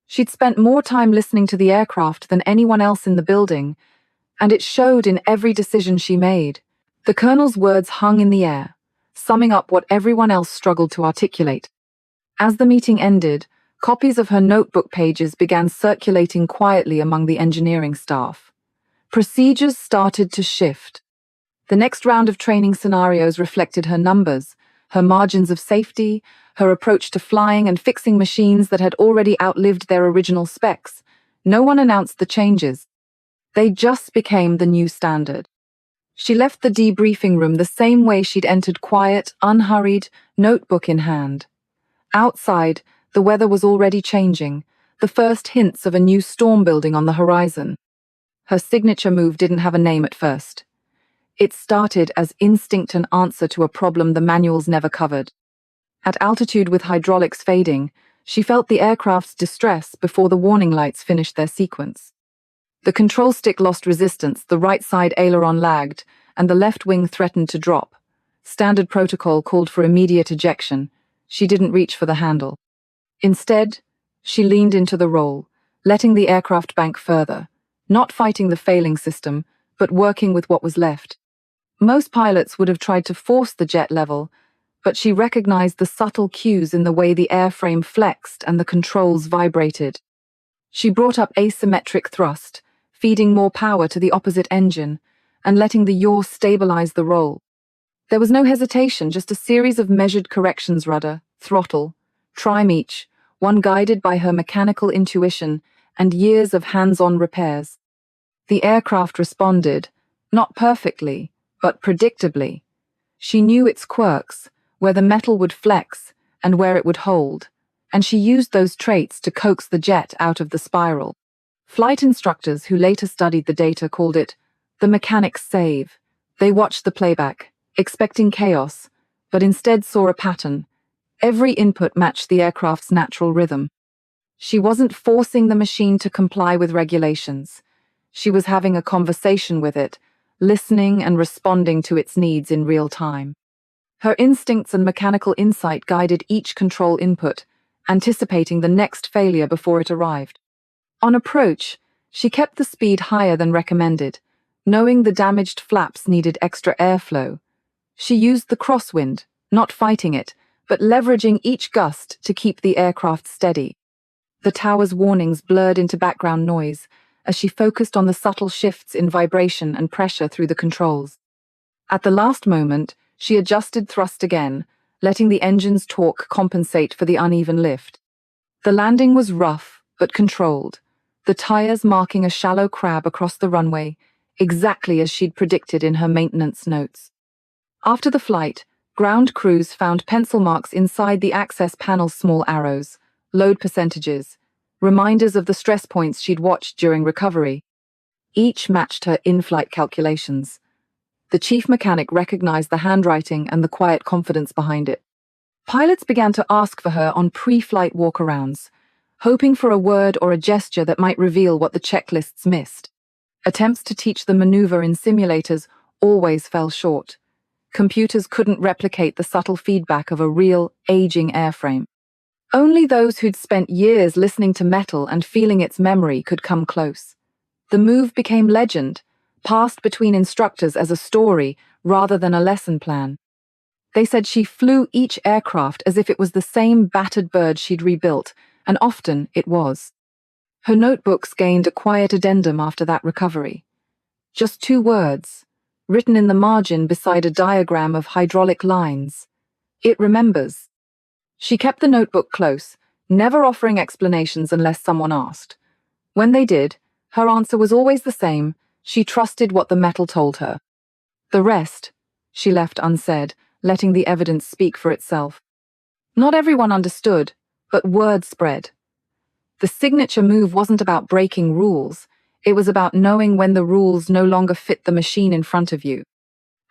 She'd spent more time listening to the aircraft than anyone else in the building, and it showed in every decision she made. The colonel's words hung in the air, summing up what everyone else struggled to articulate. As the meeting ended, copies of her notebook pages began circulating quietly among the engineering staff. Procedures started to shift. The next round of training scenarios reflected her numbers, her margins of safety, her approach to flying and fixing machines that had already outlived their original specs. No one announced the changes. They just became the new standard. She left the debriefing room the same way she'd entered, quiet, unhurried, notebook in hand. Outside, the weather was already changing, the first hints of a new storm building on the horizon. Her signature move didn't have a name at first. It started as instinct and answer to a problem the manuals never covered. At altitude with hydraulics fading, she felt the aircraft's distress before the warning lights finished their sequence. The control stick lost resistance, the right side aileron lagged, and the left wing threatened to drop. Standard protocol called for immediate ejection. She didn't reach for the handle. Instead, she leaned into the roll, letting the aircraft bank further, not fighting the failing system, but working with what was left. Most pilots would have tried to force the jet level, but she recognized the subtle cues in the way the airframe flexed and the controls vibrated. She brought up asymmetric thrust, feeding more power to the opposite engine, and letting the yaw stabilize the roll. There was no hesitation, just a series of measured corrections: rudder, throttle, trim each, one guided by her mechanical intuition and years of hands-on repairs. The aircraft responded, not perfectly, but predictably. She knew its quirks, where the metal would flex and where it would hold, and she used those traits to coax the jet out of the spiral. Flight instructors who later studied the data called it the mechanic's save. They watched the playback, expecting chaos, but instead saw a pattern. Every input matched the aircraft's natural rhythm. She wasn't forcing the machine to comply with regulations. She was having a conversation with it, listening and responding to its needs in real time. Her instincts and mechanical insight guided each control input, anticipating the next failure before it arrived. On approach, she kept the speed higher than recommended, knowing the damaged flaps needed extra airflow. She used the crosswind, not fighting it, but leveraging each gust to keep the aircraft steady. The tower's warnings blurred into background noise as she focused on the subtle shifts in vibration and pressure through the controls. At the last moment, she adjusted thrust again, letting the engine's torque compensate for the uneven lift. The landing was rough, but controlled, the tires marking a shallow crab across the runway, exactly as she'd predicted in her maintenance notes. After the flight, ground crews found pencil marks inside the access panel's small arrows, load percentages, reminders of the stress points she'd watched during recovery. Each matched her in-flight calculations. The chief mechanic recognized the handwriting and the quiet confidence behind it. Pilots began to ask for her on pre-flight walkarounds, hoping for a word or a gesture that might reveal what the checklists missed. Attempts to teach the maneuver in simulators always fell short. Computers couldn't replicate the subtle feedback of a real, aging airframe. Only those who'd spent years listening to metal and feeling its memory could come close. The move became legend, passed between instructors as a story rather than a lesson plan. They said she flew each aircraft as if it was the same battered bird she'd rebuilt, and often it was. Her notebooks gained a quiet addendum after that recovery. Just 2 words, written in the margin beside a diagram of hydraulic lines. It remembers. She kept the notebook close, never offering explanations unless someone asked. When they did, her answer was always the same: she trusted what the metal told her. The rest, she left unsaid, letting the evidence speak for itself. Not everyone understood, but word spread. The signature move wasn't about breaking rules, it was about knowing when the rules no longer fit the machine in front of you.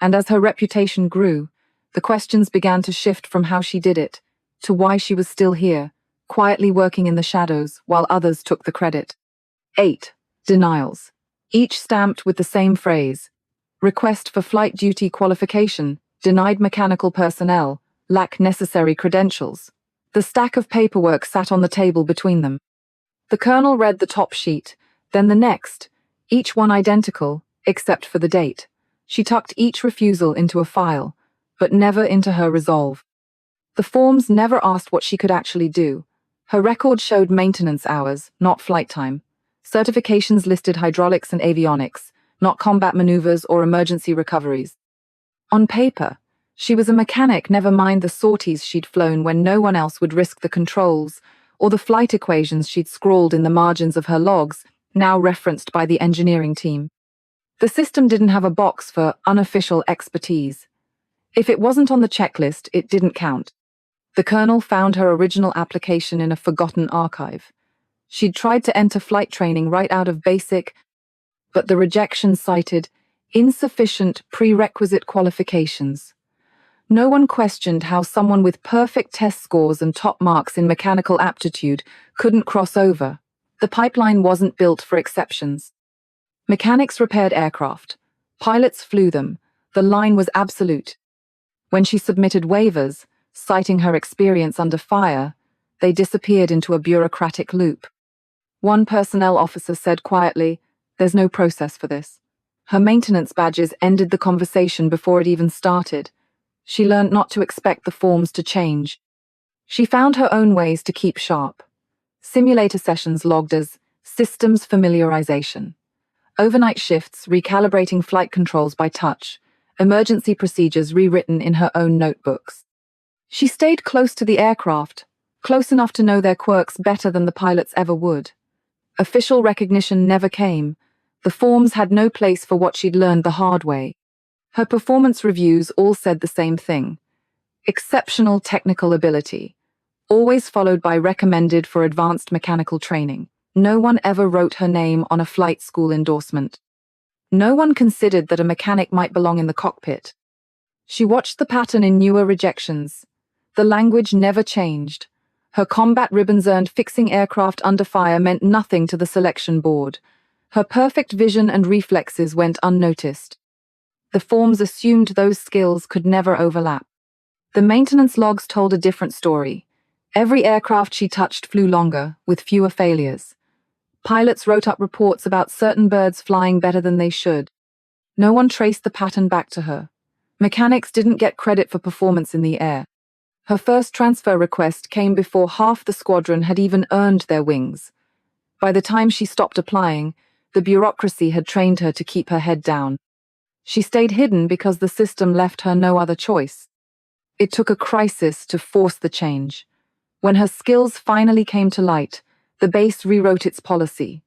And as her reputation grew, the questions began to shift from how she did it to why she was still here, quietly working in the shadows while others took the credit. 8 denials, each stamped with the same phrase: request for flight duty qualification, denied mechanical personnel, lack necessary credentials. The stack of paperwork sat on the table between them. The colonel read the top sheet, then the next, each one identical, except for the date. She tucked each refusal into a file, but never into her resolve. The forms never asked what she could actually do. Her record showed maintenance hours, not flight time. Certifications listed hydraulics and avionics, not combat maneuvers or emergency recoveries. On paper, she was a mechanic, never mind the sorties she'd flown when no one else would risk the controls, or the flight equations she'd scrawled in the margins of her logs, now referenced by the engineering team. The system didn't have a box for unofficial expertise. If it wasn't on the checklist, it didn't count. The colonel found her original application in a forgotten archive. She'd tried to enter flight training right out of basic, but the rejection cited insufficient prerequisite qualifications. No one questioned how someone with perfect test scores and top marks in mechanical aptitude couldn't cross over. The pipeline wasn't built for exceptions. Mechanics repaired aircraft. Pilots flew them. The line was absolute. When she submitted waivers, citing her experience under fire, they disappeared into a bureaucratic loop. One personnel officer said quietly, "There's no process for this." Her maintenance badges ended the conversation before it even started. She learned not to expect the forms to change. She found her own ways to keep sharp. Simulator sessions logged as systems familiarization. Overnight shifts recalibrating flight controls by touch. Emergency procedures rewritten in her own notebooks. She stayed close to the aircraft, close enough to know their quirks better than the pilots ever would. Official recognition never came. The forms had no place for what she'd learned the hard way. Her performance reviews all said the same thing. Exceptional technical ability, always followed by recommended for advanced mechanical training. No one ever wrote her name on a flight school endorsement. No one considered that a mechanic might belong in the cockpit. She watched the pattern in newer rejections. The language never changed. Her combat ribbons earned fixing aircraft under fire meant nothing to the selection board. Her perfect vision and reflexes went unnoticed. The forms assumed those skills could never overlap. The maintenance logs told a different story. Every aircraft she touched flew longer, with fewer failures. Pilots wrote up reports about certain birds flying better than they should. No one traced the pattern back to her. Mechanics didn't get credit for performance in the air. Her first transfer request came before half the squadron had even earned their wings. By the time she stopped applying, the bureaucracy had trained her to keep her head down. She stayed hidden because the system left her no other choice. It took a crisis to force the change. When her skills finally came to light, the base rewrote its policy.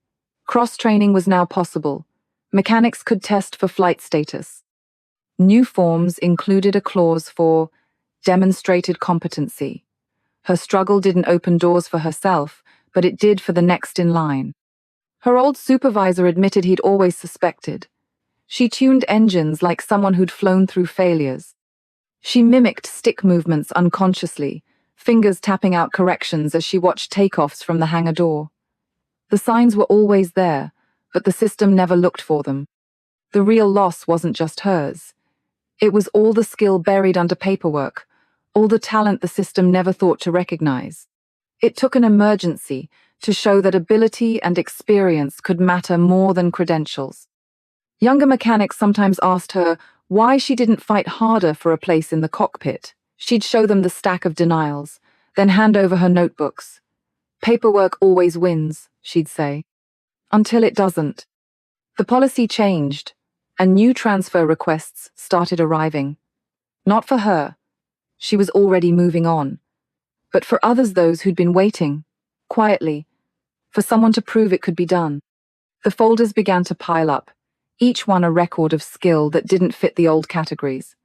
Cross-training was now possible. Mechanics could test for flight status. New forms included a clause for demonstrated competency. Her struggle didn't open doors for herself, but it did for the next in line. Her old supervisor admitted he'd always suspected. She tuned engines like someone who'd flown through failures. She mimicked stick movements unconsciously, fingers tapping out corrections as she watched takeoffs from the hangar door. The signs were always there, but the system never looked for them. The real loss wasn't just hers. It was all the skill buried under paperwork, all the talent the system never thought to recognize. It took an emergency to show that ability and experience could matter more than credentials. Younger mechanics sometimes asked her why she didn't fight harder for a place in the cockpit. She'd show them the stack of denials, then hand over her notebooks. "Paperwork always wins," she'd say. Until it doesn't. The policy changed, and new transfer requests started arriving. Not for her. She was already moving on. But for others, those who'd been waiting, quietly, for someone to prove it could be done. The folders began to pile up, each one a record of skill that didn't fit the old categories.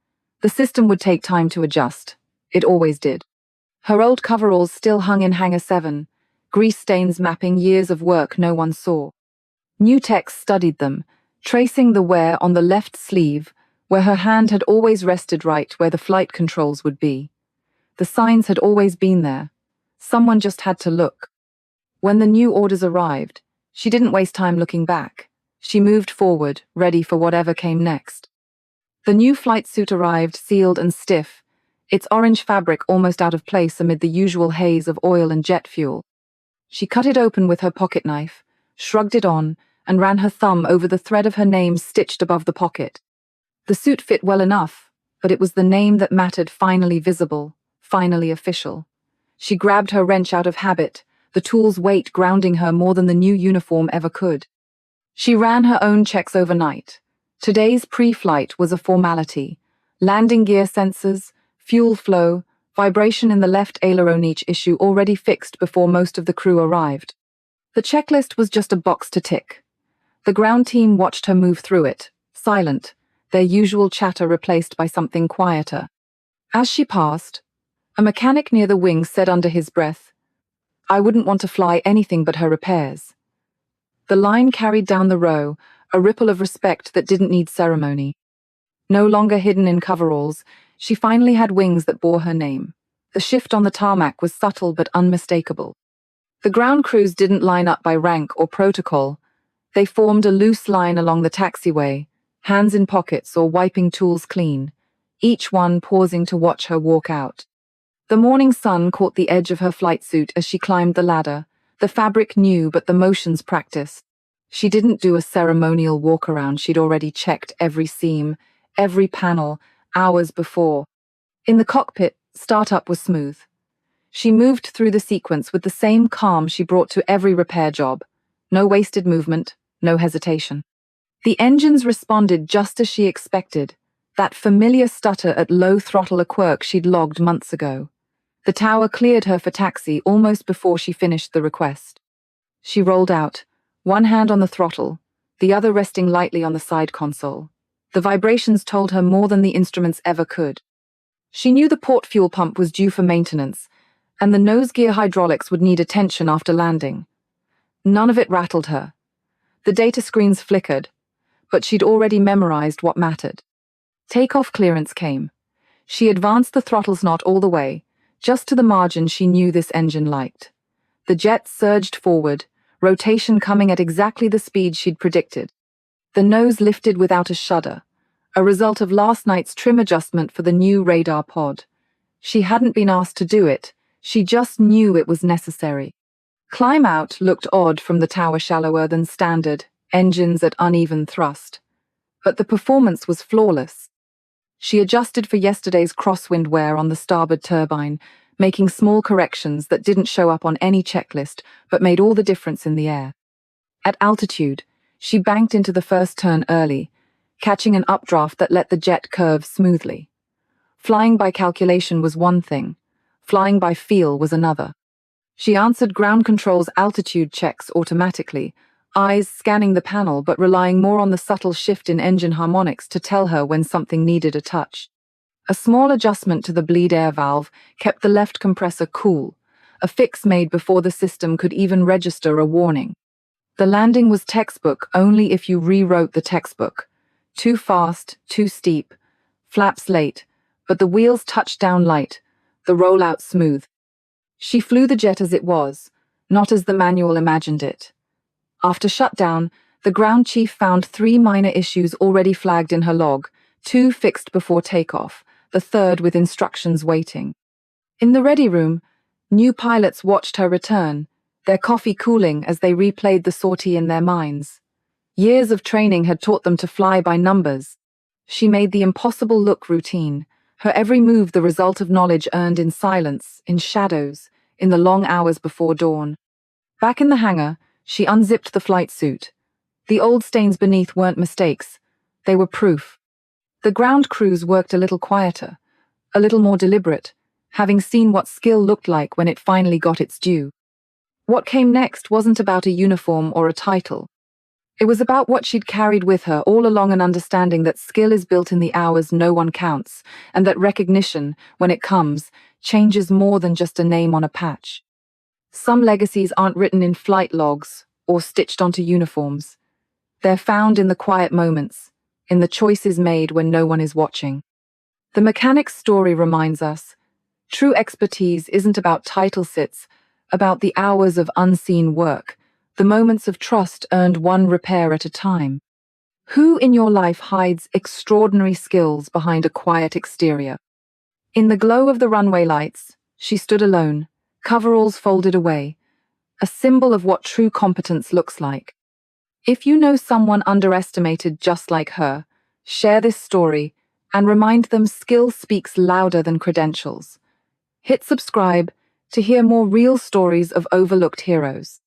The system would take time to adjust. It always did. Her old coveralls still hung in Hangar 7, grease stains mapping years of work no one saw. New techs studied them, tracing the wear on the left sleeve, where her hand had always rested right where the flight controls would be. The signs had always been there. Someone just had to look. When the new orders arrived, she didn't waste time looking back. She moved forward, ready for whatever came next. The new flight suit arrived, sealed and stiff, its orange fabric almost out of place amid the usual haze of oil and jet fuel. She cut it open with her pocket knife, shrugged it on, and ran her thumb over the thread of her name stitched above the pocket. The suit fit well enough, but it was the name that mattered, finally visible, finally official. She grabbed her wrench out of habit, the tool's weight grounding her more than the new uniform ever could. She ran her own checks overnight. Today's pre-flight was a formality. Landing gear sensors, fuel flow, vibration in the left aileron, each issue already fixed before most of the crew arrived. The checklist was just a box to tick. The ground team watched her move through it, silent, their usual chatter replaced by something quieter. As she passed, a mechanic near the wing said under his breath, I wouldn't want to fly anything but her repairs. The line carried down the row, a ripple of respect that didn't need ceremony. No longer hidden in coveralls, she finally had wings that bore her name. The shift on the tarmac was subtle but unmistakable. The ground crews didn't line up by rank or protocol. They formed a loose line along the taxiway, hands in pockets or wiping tools clean, each one pausing to watch her walk out. The morning sun caught the edge of her flight suit as she climbed the ladder, the fabric new but the motions practiced. She didn't do a ceremonial walk-around, she'd already checked every seam, every panel, hours before. In the cockpit, startup was smooth. She moved through the sequence with the same calm she brought to every repair job. No wasted movement, no hesitation. The engines responded just as she expected, that familiar stutter at low throttle, a quirk she'd logged months ago. The tower cleared her for taxi almost before she finished the request. She rolled out, one hand on the throttle, the other resting lightly on the side console. The vibrations told her more than the instruments ever could. She knew the port fuel pump was due for maintenance, and the nose gear hydraulics would need attention after landing. None of it rattled her. The data screens flickered, but she'd already memorized what mattered. Takeoff clearance came. She advanced the throttles not all the way, just to the margin she knew this engine liked. The jet surged forward, rotation coming at exactly the speed she'd predicted. The nose lifted without a shudder, a result of last night's trim adjustment for the new radar pod. She hadn't been asked to do it, she just knew it was necessary. Climb out looked odd from the tower, shallower than standard, engines at uneven thrust. But the performance was flawless. She adjusted for yesterday's crosswind wear on the starboard turbine, making small corrections that didn't show up on any checklist but made all the difference in the air. At altitude, she banked into the first turn early, catching an updraft that let the jet curve smoothly. Flying by calculation was one thing, flying by feel was another. She answered ground control's altitude checks automatically, eyes scanning the panel but relying more on the subtle shift in engine harmonics to tell her when something needed a touch. A small adjustment to the bleed air valve kept the left compressor cool, a fix made before the system could even register a warning. The landing was textbook only if you rewrote the textbook. Too fast, too steep, flaps late, but the wheels touched down light, the rollout smooth. She flew the jet as it was, not as the manual imagined it. After shutdown, the ground chief found 3 minor issues already flagged in her log, 2 fixed before takeoff, the third with instructions waiting. In the ready room, new pilots watched her return, their coffee cooling as they replayed the sortie in their minds. Years of training had taught them to fly by numbers. She made the impossible look routine, her every move the result of knowledge earned in silence, in shadows, in the long hours before dawn. Back in the hangar, she unzipped the flight suit. The old stains beneath weren't mistakes, they were proof. The ground crews worked a little quieter, a little more deliberate, having seen what skill looked like when it finally got its due. What came next wasn't about a uniform or a title. It was about what she'd carried with her all along, an understanding that skill is built in the hours no one counts, and that recognition, when it comes, changes more than just a name on a patch. Some legacies aren't written in flight logs or stitched onto uniforms. They're found in the quiet moments, in the choices made when no one is watching. The mechanic's story reminds us, true expertise isn't about title sits, about the hours of unseen work, the moments of trust earned one repair at a time. Who in your life hides extraordinary skills behind a quiet exterior? In the glow of the runway lights, she stood alone, coveralls folded away, a symbol of what true competence looks like. If you know someone underestimated just like her, share this story and remind them skill speaks louder than credentials. Hit subscribe to hear more real stories of overlooked heroes.